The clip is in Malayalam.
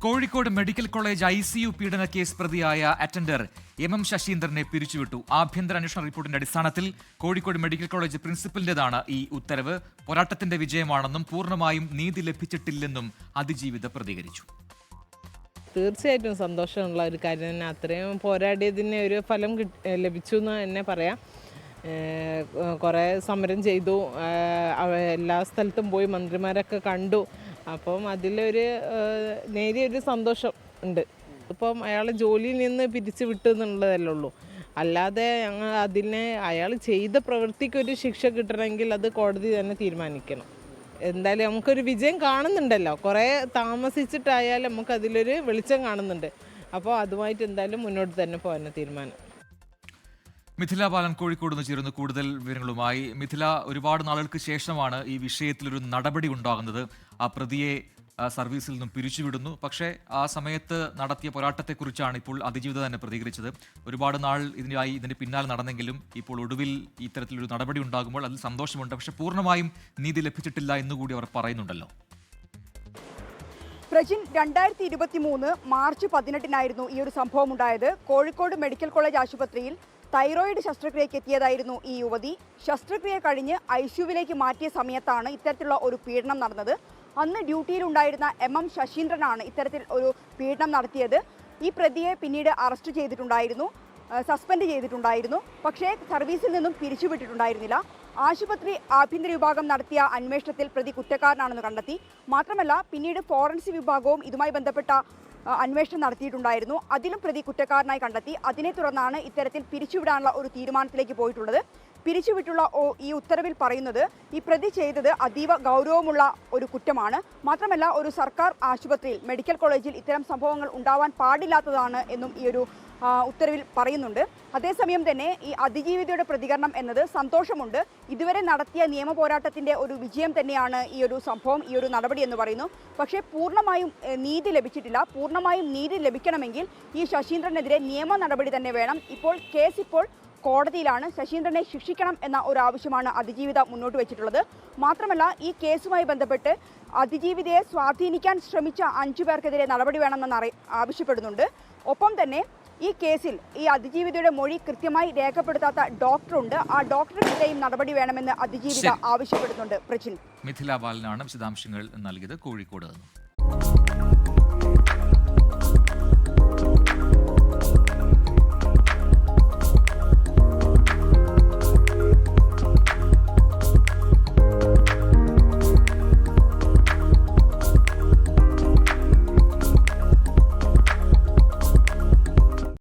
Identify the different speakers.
Speaker 1: കോഴിക്കോട് മെഡിക്കൽ കോളേജ് ICU പീഡന കേസ് പ്രതിയായ അറ്റൻഡർ MM ശശീന്ദ്രനെ പിരിച്ചുവിട്ടു. ആഭ്യന്തര അന്വേഷണ റിപ്പോർട്ടിന്റെ അടിസ്ഥാനത്തിൽ കോഴിക്കോട് മെഡിക്കൽ കോളേജ് പ്രിൻസിപ്പലിന്റേതാണ് ഈ ഉത്തരവ്. പോരാട്ടത്തിന്റെ വിജയമാണെന്നും പൂർണ്ണമായും നീതി ലഭിച്ചിട്ടില്ലെന്നും അതിജീവിത പ്രതികരിച്ചു.
Speaker 2: തീർച്ചയായിട്ടും സന്തോഷമുള്ള ഒരു കാര്യം തന്നെ. അത്രയും പോരാടിയതിന് ഒരു ഫലം ലഭിച്ചു എന്ന് തന്നെ പറയാം. കുറേ സമരം ചെയ്തു, എല്ലാ സ്ഥലത്തും പോയി മന്ത്രിമാരൊക്കെ കണ്ടു. അപ്പം അതിലൊരു നേരിയൊരു സന്തോഷം ഉണ്ട്. ഇപ്പം അയാൾ ജോലിയിൽ നിന്ന് പിരിച്ചു വിട്ടു എന്നുള്ളതല്ലേ ഉള്ളൂ. അല്ലാതെ ഞങ്ങൾ അയാൾ ചെയ്ത പ്രവൃത്തിക്കൊരു ശിക്ഷ കിട്ടണമെങ്കിൽ അത് കോടതി തന്നെ തീരുമാനിക്കണം. എന്തായാലും നമുക്കൊരു വിജയം കാണുന്നുണ്ടല്ലോ. കുറേ താമസിച്ചിട്ടായാലും നമുക്ക് അതിലൊരു വെളിച്ചം കാണുന്നുണ്ട്. അപ്പോൾ അതുമായിട്ട് എന്തായാലും മുന്നോട്ട് തന്നെ പോകാൻ തീരുമാനം.
Speaker 1: മിഥില ബാലൻ കോഴിക്കോട് നിന്ന് ചേരുന്ന കൂടുതൽ വിവരങ്ങളുമായി. മിഥില, ഒരുപാട് നാളുകൾക്ക് ശേഷമാണ് ഈ വിഷയത്തിലൊരു നടപടി ഉണ്ടാകുന്നത്. ആ പ്രതിയെ സർവീസിൽ നിന്നും പിരിച്ചുവിടുന്നു. പക്ഷേ ആ സമയത്ത് നടത്തിയ പോരാട്ടത്തെക്കുറിച്ചാണ് ഇപ്പോൾ അതിജീവിത തന്നെ പ്രതികരിച്ചത്. ഒരുപാട് നാൾ ഇതിന്റെ പിന്നാലെ നടന്നെങ്കിലും ഇപ്പോൾ ഒടുവിൽ ഇത്തരത്തിലൊരു നടപടി ഉണ്ടാകുമ്പോൾ അതിൽ സന്തോഷമുണ്ട്. പക്ഷേ പൂർണ്ണമായും നീതി ലഭിച്ചിട്ടില്ല എന്നുകൂടി അവർ പറയുന്നുണ്ടല്ലോ.
Speaker 3: പ്രജിൻ, 2023 മാർച്ച് 18-നായിരുന്നു ഈ ഒരു സംഭവം ഉണ്ടായത്. കോഴിക്കോട് മെഡിക്കൽ കോളേജ് ആശുപത്രിയിൽ തൈറോയിഡ് ശസ്ത്രക്രിയയ്ക്ക് എത്തിയതായിരുന്നു ഈ യുവതി. ശസ്ത്രക്രിയ കഴിഞ്ഞ് ICUവിലേക്ക് മാറ്റിയ സമയത്താണ് ഇത്തരത്തിലുള്ള ഒരു പീഡനം നടന്നത്. അന്ന് ഡ്യൂട്ടിയിലുണ്ടായിരുന്ന MM ശശീന്ദ്രനാണ് ഇത്തരത്തിൽ ഒരു പീഡനം നടത്തിയത്. ഈ പ്രതിയെ പിന്നീട് അറസ്റ്റ് ചെയ്തിട്ടുണ്ടായിരുന്നു, സസ്പെൻഡ് ചെയ്തിട്ടുണ്ടായിരുന്നു. പക്ഷേ സർവീസിൽ നിന്നും പിരിച്ചുവിട്ടിട്ടുണ്ടായിരുന്നില്ല. ആശുപത്രി ആഭ്യന്തര വിഭാഗം നടത്തിയ അന്വേഷണത്തിൽ പ്രതി കുറ്റക്കാരനാണെന്ന് കണ്ടെത്തി. മാത്രമല്ല പിന്നീട് ഫോറൻസിക് വിഭാഗവും ഇതുമായി ബന്ധപ്പെട്ട അന്വേഷണം നടത്തിയിട്ടുണ്ടായിരുന്നു. അതിലും പ്രതി കുറ്റക്കാരനായി കണ്ടെത്തി. അതിനെ തുടർന്നാണ് ഇത്തരത്തിൽ പിരിച്ചുവിടാനുള്ള ഒരു തീരുമാനത്തിലേക്ക് പോയിട്ടുള്ളത്. പിരിച്ചുവിട്ടുള്ള ഈ ഉത്തരവിൽ പറയുന്നത് ഈ പ്രതി ചെയ്തത് അതീവ ഗൗരവമുള്ള ഒരു കുറ്റമാണ്. മാത്രമല്ല ഒരു സർക്കാർ ആശുപത്രിയിൽ, മെഡിക്കൽ കോളേജിൽ ഇത്തരം സംഭവങ്ങൾ ഉണ്ടാവാൻ പാടില്ലാത്തതാണ് എന്നും ഈ ഒരു ഉത്തരവിൽ പറയുന്നുണ്ട്. അതേസമയം തന്നെ ഈ അതിജീവിതയുടെ പ്രതികരണം എന്നത് സന്തോഷമുണ്ട്. ഇതുവരെ നടത്തിയ നിയമ പോരാട്ടത്തിൻ്റെ ഒരു വിജയം തന്നെയാണ് ഈ ഒരു സംഭവം, ഈ ഒരു നടപടി എന്ന് പറയുന്നു. പക്ഷേ പൂർണ്ണമായും നീതി ലഭിച്ചിട്ടില്ല. പൂർണ്ണമായും നീതി ലഭിക്കണമെങ്കിൽ ഈ ശശീന്ദ്രനെതിരെ നിയമ നടപടി തന്നെ വേണം. കേസ് ഇപ്പോൾ കോടതിയിലാണ്. ശശീന്ദ്രനെ ശിക്ഷിക്കണം എന്ന ഒരു ആവശ്യമാണ് അതിജീവിത മുന്നോട്ട് വെച്ചിട്ടുള്ളത്. മാത്രമല്ല ഈ കേസുമായി ബന്ധപ്പെട്ട് അതിജീവിതയെ സ്വാധീനിക്കാൻ ശ്രമിച്ച 5 പേർക്കെതിരെ നടപടി വേണമെന്ന് ആവശ്യപ്പെടുന്നുണ്ട്. ഒപ്പം തന്നെ ഈ കേസിൽ ഈ അതിജീവിതയുടെ മൊഴി കൃത്യമായി രേഖപ്പെടുത്താത്ത ഡോക്ടറുണ്ട്. ആ ഡോക്ടർക്കെതിരെയും നടപടി വേണമെന്ന് അതിജീവിത ആവശ്യപ്പെടുന്നുണ്ട്. പ്രജിൻ,
Speaker 1: മിഥില ബാലനാണ് വിശദാംശങ്ങൾ നൽകിയത് കോഴിക്കോട് നിന്ന്.